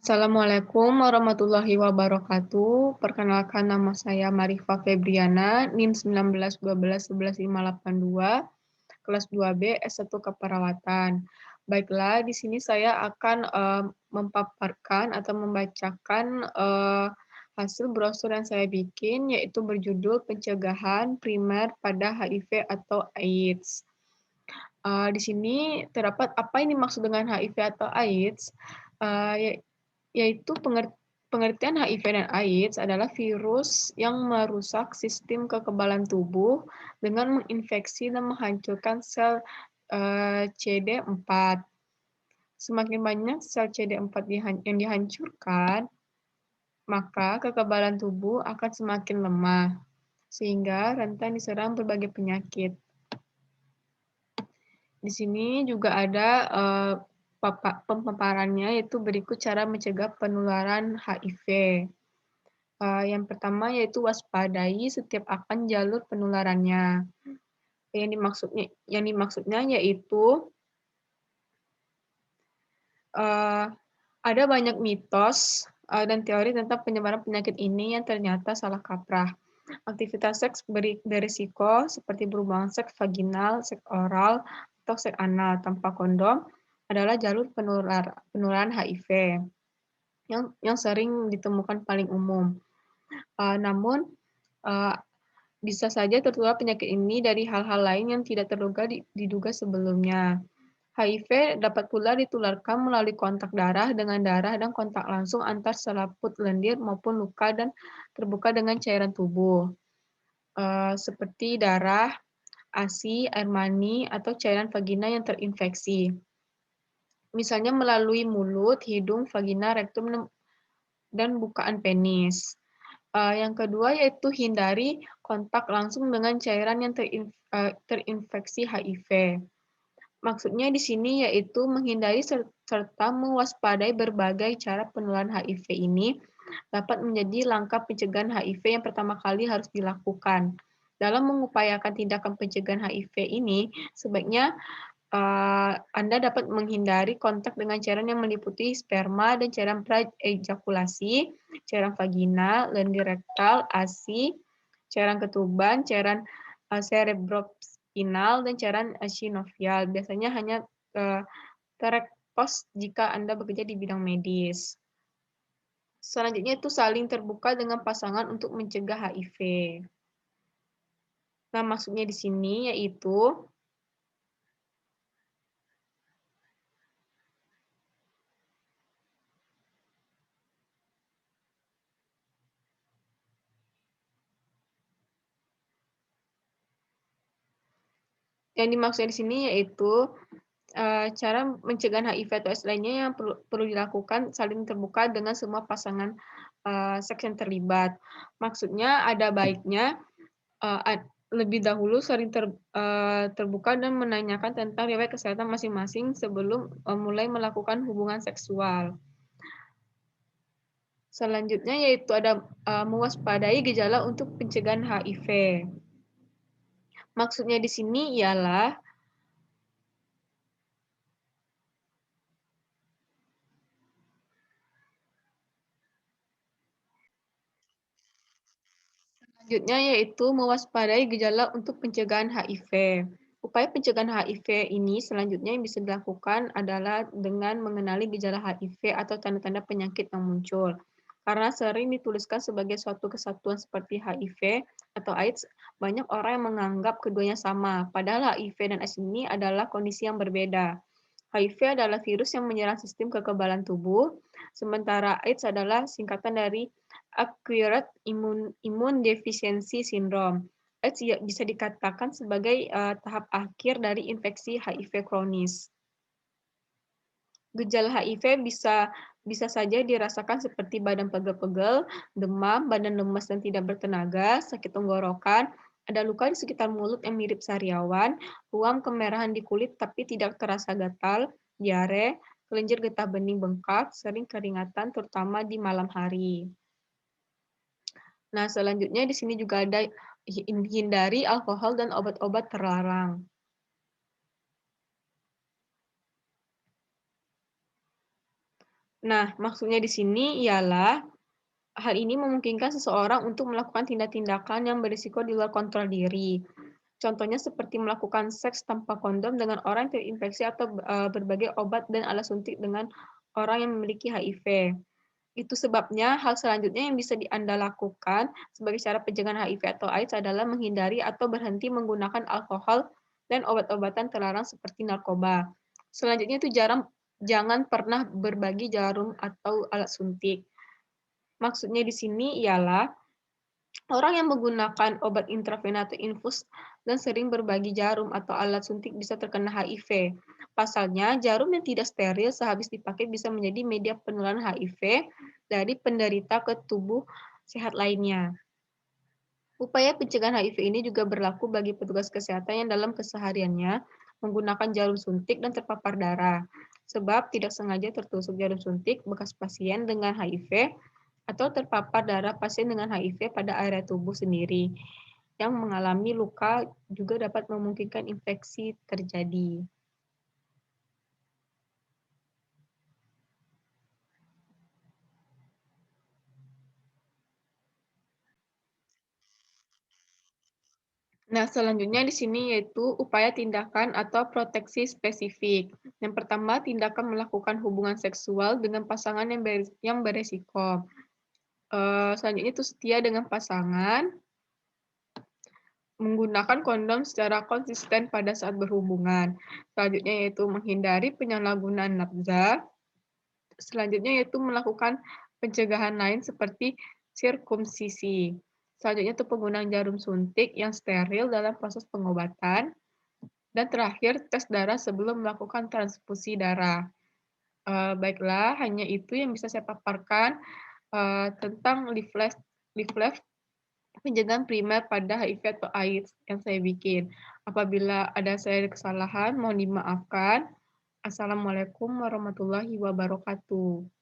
Assalamualaikum warahmatullahi wabarakatuh. Perkenalkan nama saya Marifa Febriana, NIM 19 12 11 582, kelas 2B S1 Keperawatan. Baiklah, di sini saya akan memaparkan atau membacakan hasil brosur yang saya bikin, yaitu berjudul Pencegahan Primer pada HIV atau AIDS. Di sini terdapat apa ini maksud dengan HIV atau AIDS, yaitu pengertian HIV dan AIDS adalah virus yang merusak sistem kekebalan tubuh dengan menginfeksi dan menghancurkan sel CD4. Semakin banyak sel CD4 yang dihancurkan, maka kekebalan tubuh akan semakin lemah, sehingga rentan diserang berbagai penyakit. Di sini juga ada pemaparannya, yaitu berikut cara mencegah penularan HIV. Yang pertama yaitu waspadai setiap akan jalur penularannya. Yang dimaksudnya yaitu ada banyak mitos dan teori tentang penyebaran penyakit ini yang ternyata salah kaprah. Aktivitas seks berisiko seperti berhubungan seks vaginal, seks oral, atau seks anal tanpa kondom adalah jalur penularan HIV yang sering ditemukan paling umum. Namun, bisa saja tertular penyakit ini dari hal-hal lain yang tidak diduga sebelumnya. HIV dapat pula ditularkan melalui kontak darah dengan darah dan kontak langsung antar selaput lendir maupun luka dan terbuka dengan cairan tubuh, seperti darah, ASI, air mani, atau cairan vagina yang terinfeksi. Misalnya melalui mulut, hidung, vagina, rektum, dan bukaan penis. Yang kedua yaitu hindari kontak langsung dengan cairan yang terinfeksi HIV. Maksudnya di sini yaitu menghindari serta mewaspadai berbagai cara penularan HIV ini dapat menjadi langkah pencegahan HIV yang pertama kali harus dilakukan. Dalam mengupayakan tindakan pencegahan HIV ini, sebaiknya Anda dapat menghindari kontak dengan cairan yang meliputi sperma dan cairan praejakulasi, cairan vagina, lendir rektal, ASI, cairan ketuban, cairan cerebrospinal, dan cairan sinovial. Biasanya hanya terekspos jika Anda bekerja di bidang medis. Selanjutnya itu saling terbuka dengan pasangan untuk mencegah HIV. Nah, maksudnya di sini yaitu yang dimaksud di sini yaitu cara mencegah HIV atau AIDS lainnya yang perlu dilakukan saling terbuka dengan semua pasangan seks yang terlibat. Maksudnya ada baiknya lebih dahulu saling terbuka dan menanyakan tentang riwayat kesehatan masing-masing sebelum mulai melakukan hubungan seksual. Selanjutnya yaitu ada mewaspadai gejala untuk pencegahan HIV. Maksudnya di sini ialah selanjutnya yaitu mewaspadai gejala untuk pencegahan HIV. Upaya pencegahan HIV ini selanjutnya yang bisa dilakukan adalah dengan mengenali gejala HIV atau tanda-tanda penyakit yang muncul. Karena sering dituliskan sebagai suatu kesatuan seperti HIV atau AIDS, banyak orang yang menganggap keduanya sama. Padahal HIV dan AIDS ini adalah kondisi yang berbeda. HIV adalah virus yang menyerang sistem kekebalan tubuh, sementara AIDS adalah singkatan dari Acquired Immune Deficiency Syndrome. AIDS bisa dikatakan sebagai tahap akhir dari infeksi HIV kronis. Gejala HIV bisa saja dirasakan seperti badan pegel-pegel, demam, badan lemas dan tidak bertenaga, sakit tenggorokan, ada luka di sekitar mulut yang mirip sariawan, ruam kemerahan di kulit tapi tidak terasa gatal, diare, kelenjar getah bening bengkak, sering keringatan terutama di malam hari. Nah, selanjutnya di sini juga ada hindari alkohol dan obat-obat terlarang. Nah, maksudnya di sini ialah hal ini memungkinkan seseorang untuk melakukan tindak-tindakan yang berisiko di luar kontrol diri. Contohnya seperti melakukan seks tanpa kondom dengan orang yang terinfeksi atau berbagai obat dan alat suntik dengan orang yang memiliki HIV. Itu sebabnya hal selanjutnya yang bisa Anda lakukan sebagai cara pencegahan HIV atau AIDS adalah menghindari atau berhenti menggunakan alkohol dan obat-obatan terlarang seperti narkoba. Selanjutnya itu jangan pernah berbagi jarum atau alat suntik. Maksudnya di sini ialah orang yang menggunakan obat intravena atau infus dan sering berbagi jarum atau alat suntik bisa terkena HIV. Pasalnya, jarum yang tidak steril sehabis dipakai bisa menjadi media penularan HIV dari penderita ke tubuh sehat lainnya. Upaya pencegahan HIV ini juga berlaku bagi petugas kesehatan yang dalam kesehariannya menggunakan jarum suntik dan terpapar darah, sebab tidak sengaja tertusuk jarum suntik bekas pasien dengan HIV atau terpapar darah pasien dengan HIV pada area tubuh sendiri yang mengalami luka juga dapat memungkinkan infeksi terjadi. Nah, selanjutnya di sini yaitu upaya tindakan atau proteksi spesifik. Yang pertama, tindakan melakukan hubungan seksual dengan pasangan yang beresiko. Selanjutnya itu setia dengan pasangan, menggunakan kondom secara konsisten pada saat berhubungan. Selanjutnya yaitu menghindari penyalahgunaan nafsa. Selanjutnya yaitu melakukan pencegahan lain seperti sirkumsisi. Selanjutnya itu penggunaan jarum suntik yang steril dalam proses pengobatan. Dan terakhir, tes darah sebelum melakukan transfusi darah. Baiklah, hanya itu yang bisa saya paparkan tentang leaflet pencegahan primer pada HIV atau AIDS yang saya bikin. Apabila ada saya kesalahan, mohon dimaafkan. Assalamualaikum warahmatullahi wabarakatuh.